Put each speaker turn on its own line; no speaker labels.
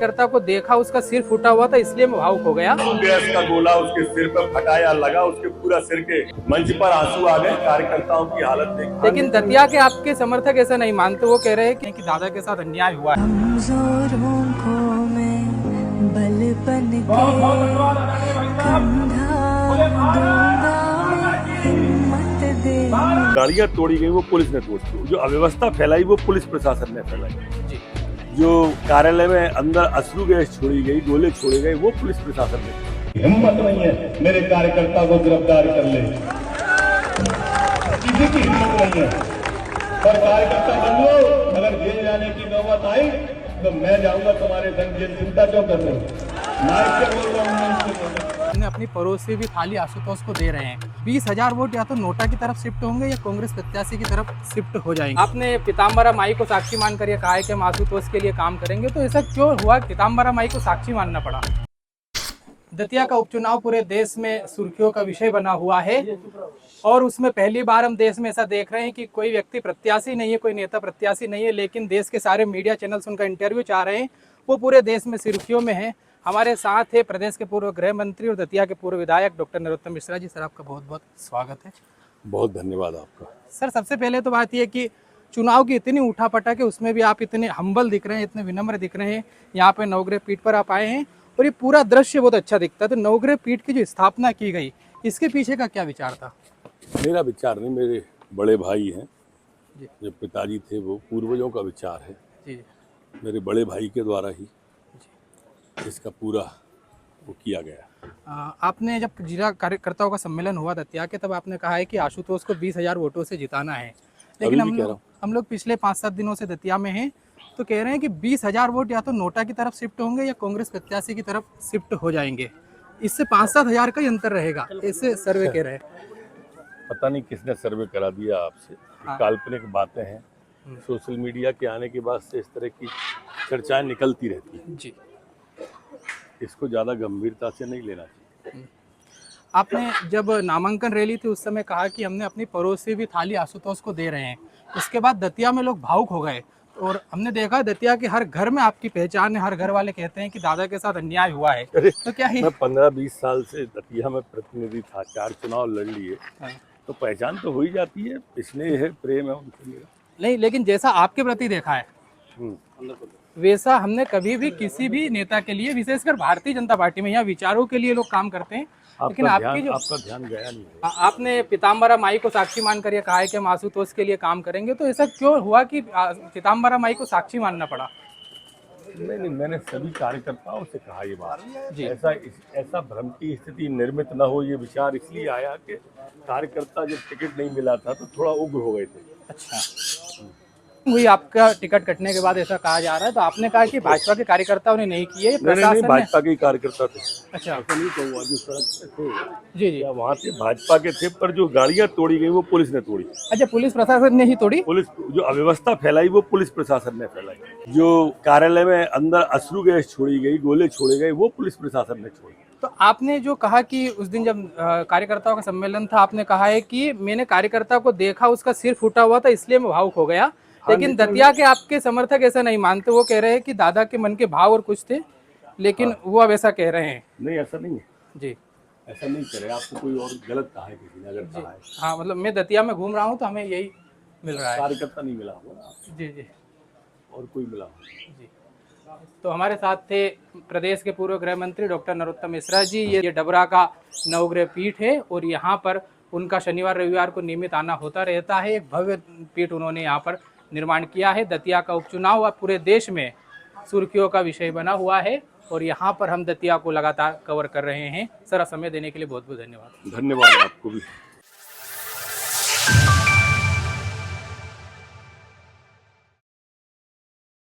करता को देखा, उसका सिर फूटा हुआ था, इसलिए मैं भावुक हो गया।
गैस का गोला उसके सिर पर फटाया लगा, उसके पूरा सिर के मंच पर आंसू आ गए। कार्यकर्ताओं की हालत देख।
लेकिन दतिया के आपके समर्थक ऐसा नहीं मानते, वो कह रहे हैं कि दादा के साथ अन्याय हुआ है।
कमजोरों को मैं बल बन के कंधा दूंगा, हिम्मत दे।
गाड़ियां तोड़ी गई वो पुलिस ने तोड़ी, जो अव्यवस्था फैलाई वो पुलिस प्रशासन ने फैलाई, जो कार्यालय में अंदर अश्रु गैस छोड़ी गई, गोले छोड़े गए, वो पुलिस प्रशासन ने।
हिम्मत नहीं है मेरे कार्यकर्ता को गिरफ्तार कर ले, किसी की हिम्मत नहीं है। पर कार्यकर्ता बंधुओं, अगर जेल जाने की नौबत आई तो मैं जाऊंगा तुम्हारे संग जेल। चिंता क्यों कर रहे हो? मार के बोल रहा हूँ।
हमने अपनी पड़ोसी भी थाली आशुतोष को दे रहे हैं। 20,000 वोट या तो नोटा की तरफ शिफ्ट होंगे या कांग्रेस प्रत्याशी की तरफ शिफ्ट हो जाएंगे। आपने पीताम्बरा माई को साक्षी मानकर ये कहा है कि हम आशुतोष के लिए काम करेंगे, तो ऐसा क्यों हुआ पीताम्बरा माई को साक्षी मानना पड़ा? दतिया का उपचुनाव पूरे देश में सुर्खियों का विषय बना हुआ है और उसमें पहली बार हम देश में ऐसा देख रहे हैं कि कोई व्यक्ति प्रत्याशी नहीं है, कोई नेता प्रत्याशी नहीं है, लेकिन देश के सारे मीडिया चैनल्स उनका इंटरव्यू चाह रहे हैं, वो पूरे देश में सुर्खियों में है। हमारे साथ है प्रदेश के पूर्व गृह मंत्री और दतिया के पूर्व विधायक डॉक्टर नरोत्तम मिश्रा जी। सर, आपका बहुत बहुत स्वागत है।
बहुत धन्यवाद आपका।
सर, सबसे पहले तो बात यह कि चुनाव की इतनी उठापटक है, उसमें भी आप इतने हम्बल दिख रहे हैं, इतने विनम्र दिख रहे हैं। यहाँ पे नवग्रह पीठ पर आप आए हैं और ये पूरा दृश्य बहुत अच्छा दिखता है। तो नवग्रह पीठ की जो स्थापना की गई, इसके पीछे का क्या विचार था?
मेरा विचार नहीं, मेरे बड़े भाई हैं, जो पिताजी थे, वो पूर्वजों का विचार है।
जी,
मेरे बड़े भाई के द्वारा ही इसका पूरा वो किया गया।
आपने जब जिला कार्यकर्ताओं का सम्मेलन हुआ दतिया के, तब आपने कहा है कि आशुतोष को 20,000 वोटों से जिताना है, लेकिन हम लोग पिछले 5-7 दिनों से दतिया में हैं, तो कह रहे हैं कि 20,000 वोट या तो नोटा की तरफ शिफ्ट होंगे या कांग्रेस प्रत्याशी की तरफ शिफ्ट हो जाएंगे। इससे 5-7 हज़ार का ही अंतर रहेगा, ऐसे सर्वे कह रहे हैं।
पता नहीं किसने सर्वे करा दिया आपसे। काल्पनिक बातें हैं। सोशल मीडिया के आने के बाद से इस तरह की चर्चाएं निकलती रहती हैं
जी।
इसको ज़्यादा गंभीरता से नहीं लेना चाहिए।
आपने जब नामांकन रैली थी उस समय कहा कि हमने अपनी पड़ोसी भी थाली आशुतोष को दे रहे हैं। उसके बाद दतिया में लोग भावुक हो गए और हमने देखा दतिया के हर घर में आपकी पहचान है, हर घर वाले कहते हैं कि दादा के साथ अन्याय हुआ है। तो क्या ही
मैं 15-20 साल से दतिया में प्रतिनिधि था, 4 चुनाव लड़ लिए, तो पहचान तो हो ही जाती है, स्नेह है, प्रेम है उनके लिए।
नहीं, लेकिन जैसा आपके प्रति देखा है वैसा हमने कभी भी किसी भी नेता के लिए, विशेषकर भारतीय जनता पार्टी में यहाँ विचारों के लिए लोग काम करते हैं, लेकिन आपका
ध्यान गया नहीं है।
आपने पीताम्बरा माई को साक्षी मानकर ये कहा है कि हम आशुतोष के लिए काम करेंगे, तो ऐसा क्यों हुआ कि पीताम्बरा माई को साक्षी मानना पड़ा?
नहीं, मैंने सभी कार्यकर्ताओं से कहा ये बात
जी।
ऐसा भ्रम की स्थिति निर्मित न हो, ये विचार इसलिए आया कि कार्यकर्ता जब टिकट नहीं मिला था तो थोड़ा उग्र हो गए थे।
अच्छा, वही आपका टिकट कटने के बाद ऐसा कहा जा रहा है, तो आपने कहा कि भाजपा के कार्यकर्ताओं ने नहीं किए,
नहीं, भाजपा के कार्यकर्ता थे।
अच्छा,
ऐसा नहीं कहूँगा, जो सड़क पे थे
जी,
वहाँ से भाजपा के थे, पर जो गाड़ियाँ तोड़ी गई वो पुलिस ने तोड़ी।
अच्छा, पुलिस प्रशासन ने ही तोड़ी?
पुलिस, जो अव्यवस्था फैलाई वो पुलिस प्रशासन ने फैलाई, जो कार्यालय में अंदर अश्रु गैस छोड़ी गई, गोले छोड़े गए, वो पुलिस प्रशासन ने छोड़ी।
तो आपने जो कहा कि उस दिन जब कार्यकर्ताओं का सम्मेलन था, आपने कहा है कि मैंने कार्यकर्ता को देखा, उसका सिर फूटा हुआ था, इसलिए मैं भावुक हो गया। लेकिन दतिया के आपके समर्थक ऐसा नहीं मानते, वो कह रहे हैं कि दादा के मन के भाव और कुछ थे, लेकिन वो अब ऐसा कह रहे हैं।
नहीं, ऐसा नहीं है
जी,
ऐसा नहीं करे। आपको कोई और गलत कहा है किसी ने, अगर कहा है।
हाँ, मतलब मैं दतिया में घूम रहा हूँ तो हमें यही मिल रहा है।
कार्यकर्ता नहीं मिला होगा।
जी,
और कोई मिला होगा।
जी। तो हमारे साथ थे प्रदेश के पूर्व गृह मंत्री डॉक्टर नरोत्तम मिश्रा जी। ये डबरा का नवग्रह पीठ है और यहाँ पर उनका शनिवार रविवार को नियमित आना होता रहता है। एक भव्य पीठ उन्होंने यहाँ पर निर्माण किया है। दतिया का उपचुनाव अब पूरे देश में सुर्खियों का विषय बना हुआ है और यहाँ पर हम दतिया को लगातार कवर कर रहे हैं। सर, समय देने के लिए बहुत बहुत धन्यवाद।
धन्यवाद आपको भी।